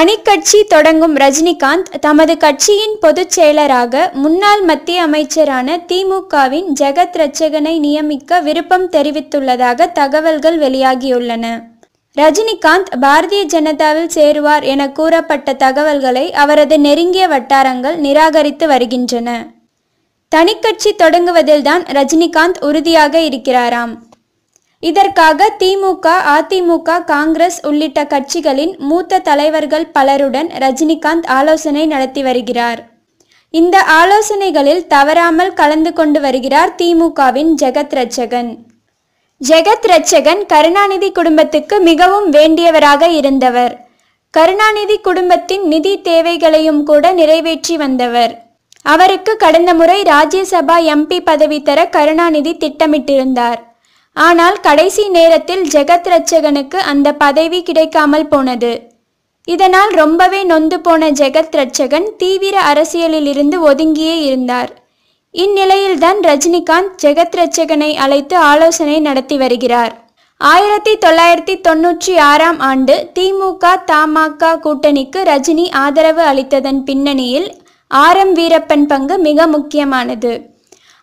தனிக்கட்சி தொடங்கும் ரஜினிகாந்த் தமது கட்சியின் பொதுச் செயலராக முன்னாள் மத்திய அமைச்சரான திமுகவின் ஜெகத் ரட்சகனை நியமிக்க விருப்பம் தெரிவித்துள்ளதாக தகவல்கள் வெளியாகியுள்ளன. ரஜினிகாந்த் பாரதிய ஜனதாவில் சேருவார் என கூறப்பட்ட தகவல்களை அவரது நெருங்கிய வட்டாரங்கள் நிராகரித்து வருகின்றன. தனிக்கட்சி தொடங்குவதில்தான் ரஜினிகாந்த் உறுதியாக இருக்கிறாராம். இதற்காக திமுக, அதிமுக, காங்கிரஸ் உள்ளிட்ட கட்சிகளின் மூத்த தலைவர்கள் பலருடன் ரஜினிகாந்த் ஆலோசனை நடத்தி வருகிறார். இந்த ஆலோசனைகளில் தவறாமல் கலந்து கொண்டு வருகிறார் திமுகவின் ஜெகத் ரட்சகன். ஜெகத் ரட்சகன் கருணாநிதி குடும்பத்துக்கு மிகவும் வேண்டியவராக இருந்தவர். கருணாநிதி குடும்பத்தின் நிதி தேவைகளையும் கூட நிறைவேற்றி வந்தவர். அவருக்கு கடந்த முறை ராஜ்யசபா எம்பி பதவி தர கருணாநிதி திட்டமிட்டிருந்தார். ஆனால் கடைசி நேரத்தில் ஜெகத் ரட்சகனுக்கு அந்த பதவி கிடைக்காமல் போனது. இதனால் ரொம்பவே நொந்து போன ஜெகத் ரட்சகன் தீவிர அரசியலில் இருந்து ஒதுங்கியே இருந்தார். இந்நிலையில்தான் ரஜினிகாந்த் ஜெகத் ரட்சகனை அழைத்து ஆலோசனை நடத்தி வருகிறார். 1996ஆம் ஆண்டு திமுக தமாக கூட்டணிக்கு ரஜினி ஆதரவு அளித்ததன் பின்னணியில் ஆர்.எம். வீரப்பன் பங்கு மிக முக்கியமானது.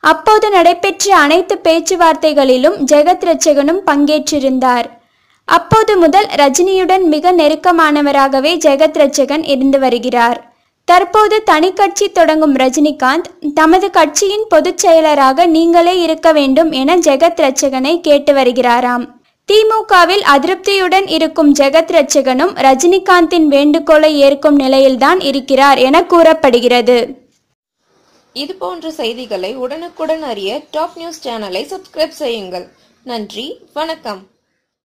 அப்போது நடைபெற்ற அனைத்து பேச்சுவார்த்தைகளிலும் ஜெகத் ரட்சகனும் பங்கேற்றிருந்தார். அப்போது முதல் ரஜினியுடன் மிக நெருக்கமானவராகவே ஜெகத் ரட்சகன் இருந்து வருகிறார். தற்போது தனிக்கட்சி தொடங்கும் ரஜினிகாந்த் தமது கட்சியின் பொதுச் செயலராக நீங்களே இருக்க வேண்டும் என ஜெகத் ரட்சகனை கேட்டு வருகிறாராம். திமுகவில் அதிருப்தியுடன் இருக்கும் ஜெகத் ரட்சகனும் ரஜினிகாந்தின் வேண்டுகோளை ஏற்கும் நிலையில்தான் இருக்கிறார் என கூறப்படுகிறது. இது போன்ற செய்திகளை உடனுக்குடன் அறிய டாப் நியூஸ் சேனலை சப்ஸ்கிரைப் செய்யுங்கள். நன்றி, வணக்கம்.